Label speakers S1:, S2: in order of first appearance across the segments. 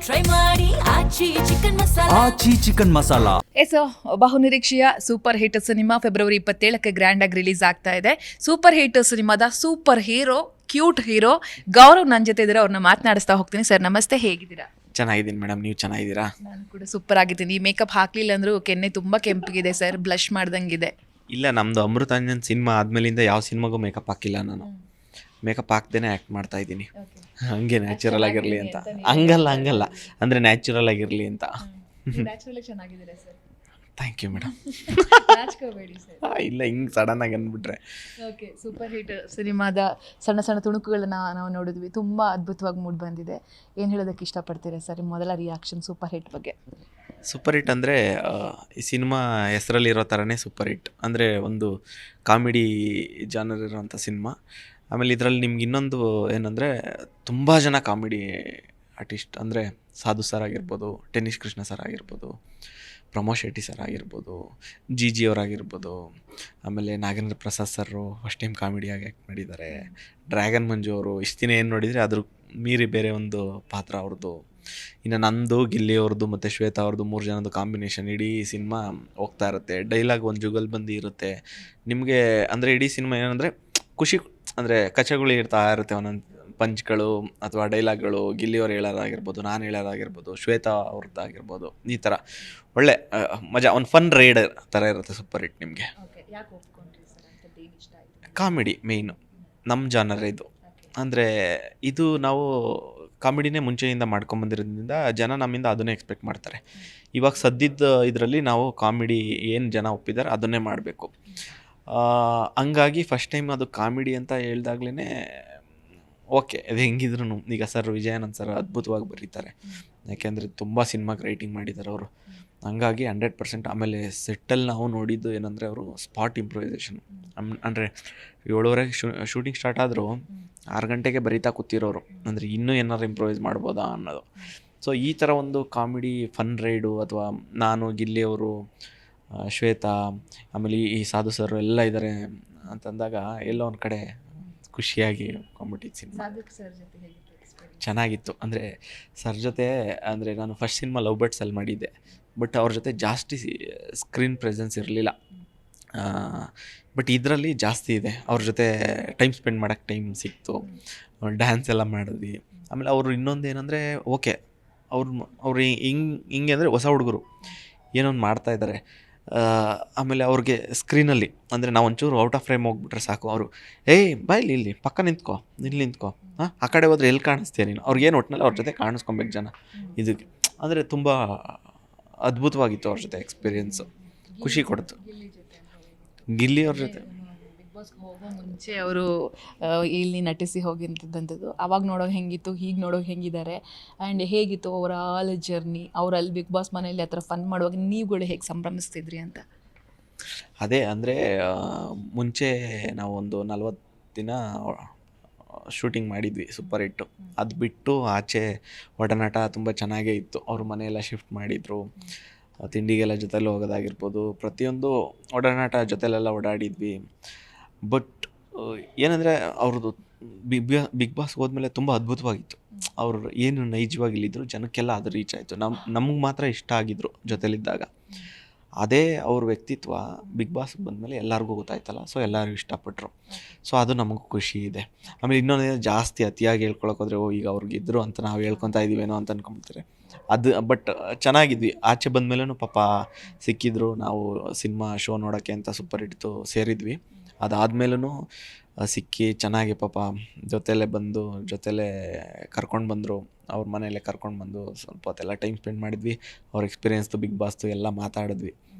S1: Try ಮಾಡಿ Aachi chicken masala.
S2: Aachi chicken masala.
S3: ಬಹುನಿರೀಕ್ಷೆಯ super hit cinema February 27ಕ್ಕೆ ಗ್ರ್ಯಾಂಡ್ ಆಗಿ ರಿಲೀಸ್ ಆಗ್ತಾ ಇದೆ. ಸೂಪರ್ ಹಿಟ್ ಸಿನಿಮಾದ super hero, cute hero Gaurav ನನ್ನ ಜೊತೆ ಇದ್ದಾರೆ. ಅವ್ರನ್ನ ಮಾತನಾಡಿಸ್ತಾ ಹೋಗ್ತೀನಿ. ಸರ್ ನಮಸ್ತೆ, ಹೇಗಿದ್ದೀರಾ?
S4: ಚೆನ್ನಾಗಿದ್ದೀನಿ ಮೇಡಮ್, ನೀವು ಚೆನ್ನಾಗಿದ್ದೀರಾ?
S3: ನಾನು ಕೂಡ ಸೂಪರ್ ಆಗಿದ್ದೀನಿ. ಮೇಕಪ್ ಹಾಕ್ಲಿಲ್ಲ ಅಂದ್ರೂ ಕೆನ್ನೆ ತುಂಬಾ ಕೆಂಪಿಗಿದೆ ಸರ್, ಬ್ಲಶ್ ಮಾಡ್ದಂಗಿದೆ.
S4: ಇಲ್ಲ, ನಮ್ಮದು ಅಮೃತಾಂಜನ್ ಸಿನಿಮಾ ಆದಮೇಲಿಂದ ಯಾವ ಸಿನಿಮಾಗೂ ಮೇಕಪ್ ಹಾಕಿಲ್ಲ. ನಾನು ಮೇಕಪ್ ಹಾಕ್ದೇನೆ ಆ್ಯಕ್ಟ್ ಮಾಡ್ತಾ ಇದ್ದೀನಿ. ಹಂಗೆ ನ್ಯಾಚುರಲ್ ಆಗಿರಲಿ ಅಂತ. ಹಂಗಲ್ಲ ಅಂದರೆ ನ್ಯಾಚುರಲ್ ಆಗಿರಲಿ ಅಂತ.
S3: ಚೆನ್ನಾಗಿದ್ದೀರಾ ಸರ್?
S4: Thank you madam.
S3: ನಾಚ್ಕೋಬೇಡಿ ಸರ್.
S4: ಇಲ್ಲ, ಹಿಂಗೆ ಸಡನ್ನಾಗಿ ಅಂದ್ಬಿಟ್ರೆ.
S3: ಓಕೆ, ಸೂಪರ್ ಹಿಟ್ ಸಿನಿಮಾದ ಸಣ್ಣ ಸಣ್ಣ ತುಣುಕುಗಳನ್ನ ನಾವು ನೋಡಿದ್ವಿ. ತುಂಬ ಅದ್ಭುತವಾಗಿ ಮೂಡ್ ಬಂದಿದೆ. ಏನು ಹೇಳೋದಕ್ಕೆ ಇಷ್ಟಪಡ್ತೀರಾ ಸರ್? ಮೊದಲ ರಿಯಾಕ್ಷನ್ ಸೂಪರ್ ಹಿಟ್ ಬಗ್ಗೆ.
S4: ಸೂಪರ್ ಹಿಟ್ ಅಂದರೆ ಈ ಸಿನಿಮಾ ಹೆಸರಲ್ಲಿರೋ ಥರನೇ ಸೂಪರ್ ಹಿಟ್. ಅಂದರೆ ಒಂದು ಕಾಮಿಡಿ ಜಾನರ್ ಇರೋವಂಥ ಸಿನಿಮಾ. ಆಮೇಲೆ ಇದರಲ್ಲಿ ನಿಮ್ಗೆ ಇನ್ನೊಂದು ಏನಂದರೆ ತುಂಬ ಜನ ಕಾಮಿಡಿ ಆರ್ಟಿಸ್ಟ್, ಅಂದರೆ ಸಾಧು ಸರ್ ಆಗಿರ್ಬೋದು, ಟೆನ್ನಿಸ್ ಕೃಷ್ಣ ಸರ್ ಆಗಿರ್ಬೋದು, ಪ್ರಮೋದ್ ಶೆಟ್ಟಿ ಸರ್ ಆಗಿರ್ಬೋದು, ಜಿ ಅವರಾಗಿರ್ಬೋದು, ಆಮೇಲೆ Nagendra Prasad sir first time ಕಾಮಿಡಿಯಾಗಿ ಆ್ಯಕ್ಟ್ ಮಾಡಿದ್ದಾರೆ. ಡ್ರ್ಯಾಗನ್ ಮಂಜು ಅವರು ಇಷ್ಟು ದಿನ ಏನು ನೋಡಿದರೆ ಅದ್ರ ಮೀರಿ ಬೇರೆ ಒಂದು ಪಾತ್ರ ಅವ್ರದ್ದು. ಇನ್ನು ನಂದು, ಗಿಲ್ಲಿ ಅವ್ರದ್ದು ಮತ್ತು ಶ್ವೇತಾ ಅವ್ರದ್ದು 3 ಜನದ್ದು ಕಾಂಬಿನೇಷನ್ ಇಡೀ ಸಿನಿಮಾ ಹೋಗ್ತಾ ಇರುತ್ತೆ. ಡೈಲಾಗ್ ಒಂದು ಜುಗಲ್ಬಂದಿ ಇರುತ್ತೆ ನಿಮಗೆ. ಅಂದರೆ ಇಡೀ ಸಿನಿಮಾ ಏನಂದರೆ ಖುಷಿ, ಅಂದರೆ ಕಚಗುಳಿ ಇರ್ತಾ ಇರುತ್ತೆ ಒಂದೊಂದು ಪಂಚ್ಗಳು ಅಥವಾ ಡೈಲಾಗ್ಗಳು. ಗಿಲ್ಲಿಯವ್ರು ಹೇಳೋದಾಗಿರ್ಬೋದು, ನಾನು ಹೇಳೋದಾಗಿರ್ಬೋದು, ಶ್ವೇತಾ ಅವ್ರದ್ದಾಗಿರ್ಬೋದು. ಈ ಥರ ಒಳ್ಳೆ ಮಜಾ, ಒಂದು ಫನ್ ರೈಡ್ ಥರ ಇರುತ್ತೆ ಸೂಪರ್ ಹಿಟ್ ನಿಮಗೆ. ಕಾಮಿಡಿ ಮೇಯ್ನು ನಮ್ಮ ಜಾನರ್ ಇದು. ಅಂದರೆ ಇದು ನಾವು ಕಾಮಿಡಿನೇ ಮುಂಚೆಯಿಂದ ಮಾಡ್ಕೊಂಬಂದಿರೋದ್ರಿಂದ ಜನ ನಮ್ಮಿಂದ ಅದನ್ನೇ ಎಕ್ಸ್ಪೆಕ್ಟ್ ಮಾಡ್ತಾರೆ. ಇವಾಗ ಸದ್ಯದ ಇದರಲ್ಲಿ ನಾವು ಕಾಮಿಡಿ ಏನು ಜನ ಒಪ್ಪಿದ್ದಾರೆ ಅದನ್ನೇ ಮಾಡಬೇಕು. ಹಂಗಾಗಿ ಫಸ್ಟ್ ಟೈಮ್ ಅದು ಕಾಮಿಡಿ ಅಂತ ಹೇಳ್ದಾಗ್ಲೇ ಓಕೆ, ಅದು ಹೆಂಗಿದ್ರು ಈಗ ಸರ್ ವಿಜಯಾನಂದ್ ಸರ್ ಅದ್ಭುತವಾಗಿ ಬರೀತಾರೆ. ಯಾಕೆಂದರೆ ತುಂಬ ಸಿನಿಮಾಗೆ ರೈಟಿಂಗ್ ಮಾಡಿದ್ದಾರೆ ಅವರು. ಹಂಗಾಗಿ 100%. ಆಮೇಲೆ ಸೆಟ್ಟಲ್ಲಿ ನಾವು ನೋಡಿದ್ದು ಏನಂದರೆ ಅವರು ಸ್ಪಾಟ್ ಇಂಪ್ರೂವೈಸೇಷನ್. ಅಂದರೆ 7:30 ಶೂಟಿಂಗ್ ಸ್ಟಾರ್ಟ್ ಆದರೂ 6 ಗಂಟೆಗೆ ಬರೀತಾ ಕೂತಿರೋರು. ಅಂದರೆ ಇನ್ನೂ ಏನಾರು ಇಂಪ್ರೂವೈಸ್ ಮಾಡ್ಬೋದಾ ಅನ್ನೋದು. ಸೊ ಈ ಥರ ಒಂದು ಕಾಮಿಡಿ ಫನ್ ರೈಡು, ಅಥವಾ ನಾನು, ಗಿಲ್ಲಿಯವರು, ಶ್ವೇತಾ, ಆಮೇಲೆ ಈ ಸಾಧು ಸರ್ ಎಲ್ಲ ಇದ್ದಾರೆ ಅಂತಂದಾಗ ಎಲ್ಲೋ ಒಂದು ಕಡೆ ಖುಷಿಯಾಗಿ ಕಾಮಿಡಿ ಸಿನಿಮಾ ಚೆನ್ನಾಗಿತ್ತು. ಅಂದರೆ ಸರ್ ಜೊತೆ ಅಂದರೆ ನಾನು ಫಸ್ಟ್ ಸಿನಿಮಾ ಲವ್ ಬರ್ಡ್ಸಲ್ಲಿ ಮಾಡಿದ್ದೆ, ಬಟ್ ಅವ್ರ ಜೊತೆ ಜಾಸ್ತಿ ಸ್ಕ್ರೀನ್ ಪ್ರೆಸೆನ್ಸ್ ಇರಲಿಲ್ಲ. ಬಟ್ ಇದರಲ್ಲಿ ಜಾಸ್ತಿ ಇದೆ. ಅವ್ರ ಜೊತೆ ಟೈಮ್ ಸ್ಪೆಂಡ್ ಮಾಡೋಕ್ಕೆ ಟೈಮ್ ಸಿಕ್ತು. ಡ್ಯಾನ್ಸ್ ಎಲ್ಲ ಮಾಡಿದ್ವಿ. ಆಮೇಲೆ ಅವರು ಇನ್ನೊಂದು ಏನಂದರೆ ಓಕೆ, ಅವ್ರು ಹಿಂಗೆ ಅಂದರೆ ಹೊಸ ಹುಡುಗರು ಏನೊಂದು ಮಾಡ್ತಾಯಿದ್ದಾರೆ. ಆಮೇಲೆ ಅವ್ರಿಗೆ ಸ್ಕ್ರೀನಲ್ಲಿ ಅಂದರೆ ನಾವು ಒಂಚೂರು ಔಟ್ ಆಫ್ ಫ್ರೇಮ್ ಹೋಗ್ಬಿಟ್ರೆ ಸಾಕು, ಅವರು ಬಾಯ್ಲಿ ಇಲ್ಲಿ ಪಕ್ಕ ನಿಂತ್ಕೊ, ಇಲ್ಲಿ ನಿಂತ್ಕೊ, ಆ ಕಡೆ ಹೋದ್ರೆ ಎಲ್ಲಿ ಕಾಣಿಸ್ತೀಯ ನೀನು, ಅವ್ರಿಗೇನು ಒಟ್ಟಿನಲ್ಲಿ ಅವ್ರ ಜೊತೆ ಕಾಣಿಸ್ಕೊಬೇಕು ಜನ. ಇದಕ್ಕೆ ಅಂದರೆ ತುಂಬ ಅದ್ಭುತವಾಗಿತ್ತು ಅವ್ರ ಜೊತೆ ಎಕ್ಸ್ಪೀರಿಯೆನ್ಸು. ಖುಷಿ ಕೊಡ್ತು. ಗಿಲ್ಲಿ ಅವ್ರ ಜೊತೆ
S3: ಬಿಗ್ ಬಾಸ್ ಹೋಗೋ ಮುಂಚೆ ಅವರು ಇಲ್ಲಿ ನಟಿಸಿ ಹೋಗಿದ್ದಂಥದ್ದು. ಅವಾಗ ನೋಡೋಕೆ ಹೆಂಗಿತ್ತು, ಹೀಗೆ ನೋಡೋಕೆ ಹೆಂಗಿದ್ದಾರೆ, ಆ್ಯಂಡ್ ಹೇಗಿತ್ತು ಓವರ್ ಆಲ್ ಜರ್ನಿ? ಅವರಲ್ಲಿ ಬಿಗ್ ಬಾಸ್ ಮನೆಯಲ್ಲಿ ಆ ಥರ ಫನ್ ಮಾಡುವಾಗ ನೀವುಗಳು ಹೇಗೆ ಸಂಭ್ರಮಿಸ್ತಿದ್ರಿ ಅಂತ?
S4: ಅದೇ ಅಂದರೆ ಮುಂಚೆ ನಾವು ಒಂದು 40 ದಿನ ಶೂಟಿಂಗ್ ಮಾಡಿದ್ವಿ ಸೂಪರ್ ಹಿಟ್ಟು. ಅದು ಬಿಟ್ಟು ಆಚೆ ಒಡನಾಟ ತುಂಬ ಚೆನ್ನಾಗೇ ಇತ್ತು. ಅವ್ರ ಮನೆಯೆಲ್ಲ ಶಿಫ್ಟ್ ಮಾಡಿದರು. ತಿಂಡಿಗೆಲ್ಲ ಜೊತೆಲಿ ಹೋಗೋದಾಗಿರ್ಬೋದು, ಪ್ರತಿಯೊಂದು ಒಡನಾಟ ಜೊತೆಲೆಲ್ಲ ಓಡಾಡಿದ್ವಿ. ಬಟ್ ಏನಂದರೆ ಅವ್ರದ್ದು ಬಿಗ್ ಬಾಸ್ ಹೋದ್ಮೇಲೆ ತುಂಬ ಅದ್ಭುತವಾಗಿತ್ತು. ಅವರು ಏನು ನೈಜವಾಗಿ ಇಲ್ಲಿದ್ದರು, ಜನಕ್ಕೆಲ್ಲ ಅದು ರೀಚ್ ಆಯಿತು. ನಮಗೆ ಮಾತ್ರ ಇಷ್ಟ ಆಗಿದ್ದರು ಜೊತೆಲಿದ್ದಾಗ. ಅದೇ ಅವ್ರ ವ್ಯಕ್ತಿತ್ವ ಬಿಗ್ ಬಾಸ್ ಬಂದಮೇಲೆ ಎಲ್ಲರಿಗೂ ಗೊತ್ತಾಯ್ತಲ್ಲ, ಸೊ ಎಲ್ಲರಿಗೂ ಇಷ್ಟಪಟ್ಟರು. ಸೊ ಅದು ನಮಗೂ ಖುಷಿ ಇದೆ. ಆಮೇಲೆ ಇನ್ನೊಂದು ಜಾಸ್ತಿ ಅತಿಯಾಗಿ ಹೇಳ್ಕೊಳಕೋದ್ರೆ ಈಗ ಅವ್ರಿಗಿದ್ರು ಅಂತ ನಾವು ಹೇಳ್ಕೊತಾ ಇದ್ದೀವೇನೋ ಅಂತ ಅನ್ಕೊಂಬಿಡ್ತಾರೆ. ಅದು ಬಟ್ ಚೆನ್ನಾಗಿದ್ವಿ. ಆಚೆ ಬಂದಮೇಲೂ ಪಾಪ ಸಿಕ್ಕಿದ್ರು. ನಾವು ಸಿನಿಮಾ ಶೋ ನೋಡೋಕ್ಕೆ ಅಂತ ಸೂಪರ್ ಹಿಟ್ತು ಸೇರಿದ್ವಿ. ಅದಾದಮೇಲೂ ಸಿಕ್ಕಿ ಚೆನ್ನಾಗಿ ಪಾಪ ಜೊತೆಲೇ ಬಂದು ಕರ್ಕೊಂಡು ಬಂದರು. ಅವ್ರ ಮನೆಯಲ್ಲೇ ಕರ್ಕೊಂಡು ಬಂದು ಸ್ವಲ್ಪ ಹೊತ್ತೆಲ್ಲ ಟೈಮ್ ಸ್ಪೆಂಡ್ ಮಾಡಿದ್ವಿ. ಅವ್ರ ಎಕ್ಸ್ಪೀರಿಯೆನ್ಸ್ದು ಬಿಗ್ ಬಾಸ್ದು ಎಲ್ಲ ಮಾತಾಡಿದ್ವಿ.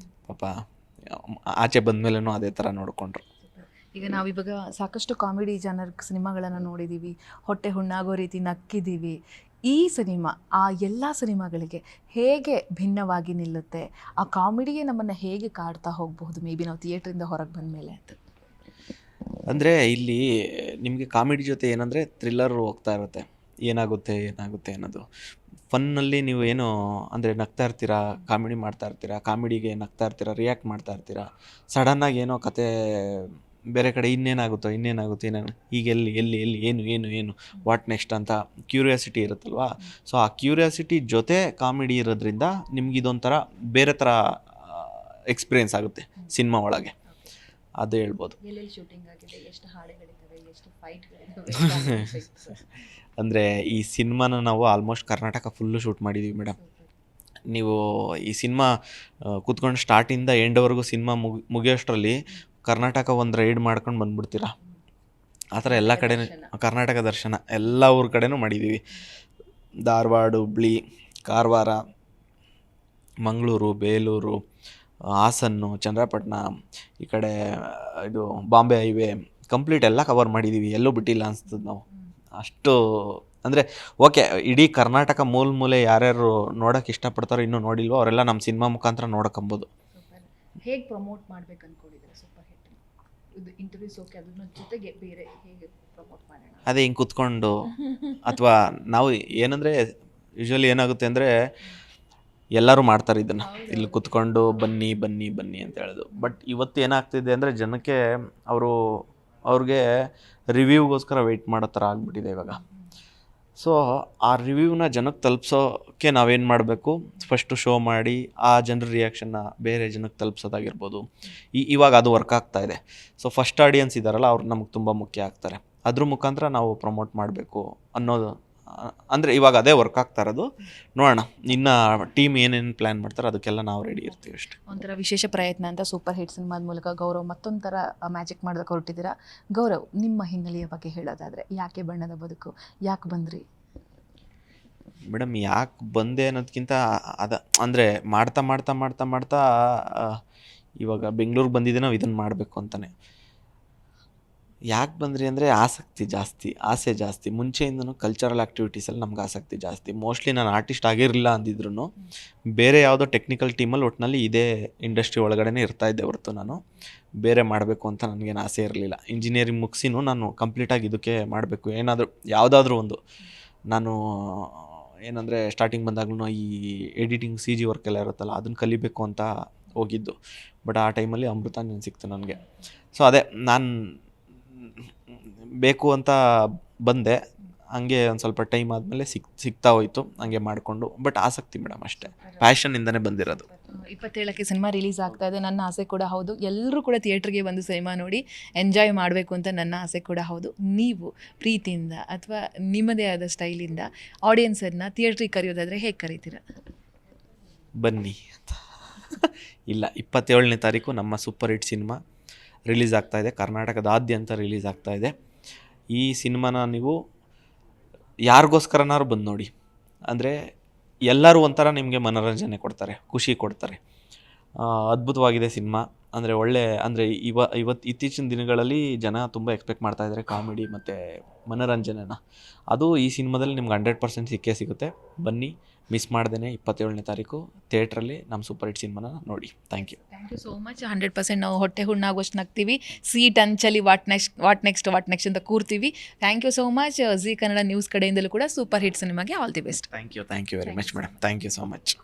S4: ಪಾಪ ಆಚೆ ಬಂದಮೇಲೂ ಅದೇ ಥರ ನೋಡಿಕೊಂಡ್ರು.
S3: ಈಗ ನಾವಿವಾಗ ಸಾಕಷ್ಟು ಕಾಮಿಡಿ ಜಾನರ್ ಸಿನಿಮಾಗಳನ್ನು ನೋಡಿದ್ದೀವಿ, ಹೊಟ್ಟೆ ಹುಣ್ಣಾಗೋ ರೀತಿ ನಕ್ಕಿದ್ದೀವಿ. ಈ ಸಿನಿಮಾ ಆ ಎಲ್ಲ ಸಿನಿಮಾಗಳಿಗೆ ಹೇಗೆ ಭಿನ್ನವಾಗಿ ನಿಲ್ಲುತ್ತೆ? ಆ ಕಾಮಿಡಿಗೆ ನಮ್ಮನ್ನು ಹೇಗೆ ಕಾಡ್ತಾ ಹೋಗಬಹುದು ಮೇ ಬಿ ನಾವು ಥಿಯೇಟ್ರಿಂದ ಹೊರಗೆ ಬಂದ ಮೇಲೆ ಅಂತ?
S4: ಅಂದರೆ ಇಲ್ಲಿ ನಿಮಗೆ ಕಾಮಿಡಿ ಜೊತೆ ಏನಂದರೆ ಥ್ರಿಲ್ಲರ್ ಹೋಗ್ತಾ ಇರುತ್ತೆ. ಏನಾಗುತ್ತೆ ಅನ್ನೋದು. ಫನ್ನಲ್ಲಿ ನೀವು ಏನು ಅಂದರೆ ನಗ್ತಾ ಇರ್ತೀರಾ, ಕಾಮಿಡಿ ಮಾಡ್ತಾ ಇರ್ತೀರಾ, ಕಾಮಿಡಿಗೆ ನಗ್ತಾ ಇರ್ತೀರಾ, ರಿಯಾಕ್ಟ್ ಮಾಡ್ತಾ ಇರ್ತೀರಾ. ಸಡನ್ನಾಗಿ ಏನೋ ಕತೆ ಬೇರೆ ಕಡೆ ಇನ್ನೇನಾಗುತ್ತೋ ಇನ್ನೇನು ಈಗ ಎಲ್ಲಿ ಎಲ್ಲಿ ಎಲ್ಲಿ ಏನು ವಾಟ್ ನೆಕ್ಸ್ಟ್ ಅಂತ ಕ್ಯೂರಿಯಾಸಿಟಿ ಇರುತ್ತಲ್ವಾ. ಸೊ ಆ ಕ್ಯೂರಿಯಾಸಿಟಿ ಜೊತೆ ಕಾಮಿಡಿ ಇರೋದ್ರಿಂದ ನಿಮ್ಗೆ ಇದೊಂಥರ ಬೇರೆ ಥರ ಎಕ್ಸ್ಪೀರಿಯೆನ್ಸ್ ಆಗುತ್ತೆ ಸಿನಿಮಾ ಒಳಗೆ, ಅದು ಹೇಳ್ಬೋದು.
S3: ಎಲ್ಲೆಲ್ಲಿ ಶೂಟಿಂಗ್ ಆಗಿದೆ, ಎಷ್ಟು ಹಾಡುಗಳಿದ್ದಾವೆ, ಎಷ್ಟು ಫೈಟ್ಗಳಿದ್ದಾವೆ?
S4: ಅಂದರೆ ಈ ಸಿನಿಮಾನ ನಾವು ಆಲ್ಮೋಸ್ಟ್ ಕರ್ನಾಟಕ ಫುಲ್ಲು ಶೂಟ್ ಮಾಡಿದ್ದೀವಿ ಮೇಡಮ್. ನೀವು ಈ ಸಿನಿಮಾ ಕೂತ್ಕೊಂಡು ಸ್ಟಾರ್ಟಿಂದ ಎಂಡ್ವರೆಗೂ ಸಿನಿಮಾ ಮುಗಿಯೋಷ್ಟರಲ್ಲಿ ಕರ್ನಾಟಕ ಒಂದು ರೈಡ್ ಮಾಡ್ಕೊಂಡು ಬಂದ್ಬಿಡ್ತೀರಾ. ಆ ಥರ ಎಲ್ಲ ಕಡೆ ಕರ್ನಾಟಕ ದರ್ಶನ ಎಲ್ಲ ಊರ ಕಡೆನೂ ಮಾಡಿದ್ದೀವಿ. ಧಾರವಾಡ, ಹುಬ್ಳಿ, ಕಾರವಾರ, ಮಂಗಳೂರು, ಬೇಲೂರು, ಹಾಸನ್ನು, ಚನ್ನರಾಯಪಟ್ಟಣ, ಈ ಕಡೆ ಇದು ಬಾಂಬೆ ಹೈವೇ ಕಂಪ್ಲೀಟ್ ಎಲ್ಲ ಕವರ್ ಮಾಡಿದ್ದೀವಿ. ಎಲ್ಲೂ ಬಿಟ್ಟಿಲ್ಲ ಅನಿಸ್ತದೆ ನಾವು. ಅಷ್ಟು ಅಂದರೆ ಓಕೆ, ಇಡೀ ಕರ್ನಾಟಕ ಮೂಲೆ ಯಾರ್ಯಾರು ನೋಡೋಕೆ ಇಷ್ಟಪಡ್ತಾರೋ ಇನ್ನೂ ನೋಡಿಲ್ವೋ ಅವರೆಲ್ಲ ನಮ್ಮ ಸಿನಿಮಾ ಮುಖಾಂತರ ನೋಡೋಕಂಬೋದು.
S3: ಹೇಗೆ ಪ್ರಮೋಟ್ ಮಾಡ್ಬೇಕು ಅಂದ್ಕೊಂಡಿದ್ದಾರೆ ಸೂಪರ್ ಹಿಟ್? ಇದು ಇಂಟರ್ವ್ಯೂಸ್ ಓಕೆ, ಅದ್ರ ಜೊತೆಗೆ ಬೇರೆ ಹೇಗೆ ಪ್ರಮೋಟ್ ಮಾಡೋಣ?
S4: ಅದೇ ಹಿಂಗೆ ಕೂತ್ಕೊಂಡು ಅಥವಾ ನಾವು ಏನಂದರೆ ಯೂಶ್ವಲಿ ಏನಾಗುತ್ತೆ ಅಂದರೆ ಎಲ್ಲರೂ ಮಾಡ್ತಾರೆ ಇದನ್ನು, ಇಲ್ಲಿ ಕೂತ್ಕೊಂಡು ಬನ್ನಿ ಬನ್ನಿ ಬನ್ನಿ ಅಂತ ಹೇಳೋದು. ಬಟ್ ಇವತ್ತು ಏನಾಗ್ತಿದೆ ಅಂದರೆ ಜನಕ್ಕೆ ಅವ್ರಿಗೆ ರಿವ್ಯೂಗೋಸ್ಕರ ವೆಯ್ಟ್ ಮಾಡೋ ಥರ ಆಗಿಬಿಟ್ಟಿದೆ ಇವಾಗ. ಸೊ ಆ ರಿವ್ಯೂನ ಜನಕ್ಕೆ ತಲುಪಿಸೋಕ್ಕೆ ನಾವೇನು ಮಾಡಬೇಕು, ಫಸ್ಟು ಶೋ ಮಾಡಿ ಆ ಜನರ ರಿಯಾಕ್ಷನ್ನ ಬೇರೆ ಜನಕ್ಕೆ ತಲುಪಿಸೋದಾಗಿರ್ಬೋದು. ಇವಾಗ ಅದು ವರ್ಕ್ ಆಗ್ತಾ ಇದೆ. ಸೊ ಫಸ್ಟ್ ಆಡಿಯನ್ಸ್ ಇದ್ದಾರಲ್ಲ, ಅವ್ರು ನಮಗೆ ತುಂಬ ಮುಖ್ಯ ಆಗ್ತಾರೆ. ಅದ್ರ ಮುಖಾಂತರ ನಾವು ಪ್ರಮೋಟ್ ಮಾಡಬೇಕು ಅನ್ನೋದು, ಅಂದರೆ ಇವಾಗ ಅದೇ ವರ್ಕ್ ಆಗ್ತಾ ಇರೋದು. ನೋಡೋಣ ಇನ್ನು ಟೀಮ್ ಏನೇನು ಪ್ಲ್ಯಾನ್ ಮಾಡ್ತಾರೆ ಅದಕ್ಕೆಲ್ಲ ನಾವು ರೆಡಿ ಇರ್ತೀವಿ ಅಷ್ಟೇ.
S3: ಒಂಥರ ವಿಶೇಷ ಪ್ರಯತ್ನ ಅಂತ ಸೂಪರ್ ಹಿಟ್ ಸಿನಿಮಾದ ಮೂಲಕ ಗೌರವ್ ಮತ್ತೊಂಥರ ಮ್ಯಾಜಿಕ್ ಮಾಡೋದಕ್ಕೆ ಹೊರಟಿದ್ದೀರಾ. ಗೌರವ್, ನಿಮ್ಮ ಹಿನ್ನೆಲೆಯ ಬಗ್ಗೆ ಹೇಳೋದಾದರೆ, ಯಾಕೆ ಬಣ್ಣದ ಬದುಕು, ಯಾಕೆ ಬಂದ್ರಿ?
S4: ಮೇಡಮ್, ಯಾಕೆ ಬಂದೆ ಅನ್ನೋದಕ್ಕಿಂತ ಅಂದರೆ ಮಾಡ್ತಾ ಇವಾಗ ಬೆಂಗಳೂರಿಗೆ ಬಂದಿದ್ದೆ ನಾವು ಇದನ್ನು ಮಾಡಬೇಕು ಅಂತಲೇ. ಯಾಕೆ ಬಂದ್ರಿ ಅಂದರೆ ಆಸೆ ಜಾಸ್ತಿ. ಮುಂಚೆಯಿಂದನೂ ಕಲ್ಚರಲ್ ಆ್ಯಕ್ಟಿವಿಟೀಸಲ್ಲಿ ನಮ್ಗೆ ಆಸಕ್ತಿ ಜಾಸ್ತಿ. ಮೋಸ್ಟ್ಲಿ ನಾನು ಆರ್ಟಿಸ್ಟ್ ಆಗಿರಲಿಲ್ಲ ಅಂದಿದ್ರು ಬೇರೆ ಯಾವುದೋ ಟೆಕ್ನಿಕಲ್ ಟೀಮಲ್ಲಿ ಒಟ್ಟಿನಲ್ಲಿ ಇದೇ ಇಂಡಸ್ಟ್ರಿ ಒಳಗಡೆ ಇರ್ತಾಯಿದ್ದೆ ಹೊರತು ನಾನು ಬೇರೆ ಮಾಡಬೇಕು ಅಂತ ನನಗೇನು ಆಸೆ ಇರಲಿಲ್ಲ. ಇಂಜಿನಿಯರಿಂಗ್ ಮುಗಿಸಿನೂ ನಾನು ಕಂಪ್ಲೀಟಾಗಿ ಇದಕ್ಕೆ ಮಾಡಬೇಕು, ಯಾವುದಾದ್ರೂ ಒಂದು. ನಾನು ಏನಂದರೆ ಸ್ಟಾರ್ಟಿಂಗ್ ಬಂದಾಗ್ಲೂ ಈ ಎಡಿಟಿಂಗ್ CG ವರ್ಕ್ ಎಲ್ಲ ಇರುತ್ತಲ್ಲ, ಅದನ್ನು ಕಲಿಬೇಕು ಅಂತ ಹೋಗಿದ್ದು. ಬಟ್ ಆ ಟೈಮಲ್ಲಿ ಅಮೃತಾಂಜನ್ ಸಿಕ್ತು ನನಗೆ. ಸೊ ಅದೇ ನಾನು ಬೇಕು ಅಂತ ಬಂದೆ. ಹಂಗೆ ಒಂದು ಸ್ವಲ್ಪ ಟೈಮ್ ಆದಮೇಲೆ ಸಿಗ್ತಾ ಹೋಯಿತು, ಹಂಗೆ ಮಾಡಿಕೊಂಡು. ಬಟ್ ಆಸಕ್ತಿ ಮೇಡಮ್, ಅಷ್ಟೇ, ಪ್ಯಾಷನ್ನಿಂದನೇ ಬಂದಿರೋದು.
S3: 27ಕ್ಕೆ ಸಿನಿಮಾ ರಿಲೀಸ್ ಆಗ್ತಾ ಇದೆ. ನನ್ನ ಆಸೆ ಕೂಡ ಹೌದು, ಎಲ್ಲರೂ ಕೂಡ ಥಿಯೇಟ್ರಿಗೆ ಬಂದು ಸಿನಿಮಾ ನೋಡಿ ಎಂಜಾಯ್ ಮಾಡಬೇಕು ಅಂತ ನನ್ನ ಆಸೆ ಕೂಡ ಹೌದು. ನೀವು ಪ್ರೀತಿಯಿಂದ ಅಥವಾ ನಿಮ್ಮದೇ ಆದ ಸ್ಟೈಲಿಂದ ಆಡಿಯನ್ಸನ್ನು ಥಿಯೇಟ್ರಿಗೆ ಕರೆಯೋದಾದರೆ ಹೇಗೆ ಕರೀತೀರಾ?
S4: ಬನ್ನಿ ಅಂತ. ಇಲ್ಲ, 27ನೇ ತಾರೀಕು ನಮ್ಮ ಸೂಪರ್ ಹಿಟ್ ಸಿನಿಮಾ ರಿಲೀಸ್ ಆಗ್ತಾಯಿದೆ. ಕರ್ನಾಟಕದಾದ್ಯಂತ ರಿಲೀಸ್ ಆಗ್ತಾಯಿದೆ. ಈ ಸಿನಿಮಾನ ನೀವು ಯಾರಿಗೋಸ್ಕರನಾದ್ರು ಬಂದು ನೋಡಿ. ಅಂದರೆ ಎಲ್ಲರೂ ಒಂಥರ ನಿಮಗೆ ಮನೋರಂಜನೆ ಕೊಡ್ತಾರೆ, ಖುಷಿ ಕೊಡ್ತಾರೆ. ಅದ್ಭುತವಾಗಿದೆ ಸಿನಿಮಾ. ಅಂದರೆ ಇತ್ತೀಚಿನ ದಿನಗಳಲ್ಲಿ ಜನ ತುಂಬ ಎಕ್ಸ್ಪೆಕ್ಟ್ ಮಾಡ್ತಾಯಿದ್ದಾರೆ ಕಾಮಿಡಿ ಮತ್ತು ಮನೋರಂಜನೆನ. ಅದು ಈ ಸಿನಿಮಾದಲ್ಲಿ ನಿಮ್ಗೆ 100% ಸಿಕ್ಕೇ ಸಿಗುತ್ತೆ. ಬನ್ನಿ, ಮಿಸ್ ಮಾಡ್ದೇನೆ 27ನೇ ತಾರೀಕು ಥಿಯೇಟ್ರಲ್ಲಿ ನಮ್ಮ ಸೂಪರ್ ಹಿಟ್ ಸಿನಿಮಾನ ನೋಡಿ. Thank you
S3: so much. 100% ನಾವು ಹೊಟ್ಟೆ ಹುಣ್ಣಾಗೋಷ್ಟು ನಗ್ತೀವಿ, ಸೀಟ್ ಅಂಚಲಿ ವಾಟ್ ನೆಕ್ಸ್ಟ್ ಅಂತ ಕೂರ್ತೀವಿ. Thank you so much. Zee Kannada news ಕಡೆಯಿಂದಲೂ ಕೂಡ ಸೂಪರ್ ಹಿಟ್ ಸಿನಿಮಾಗೆ all the best.
S4: Thank you very much madam. Thank you so much.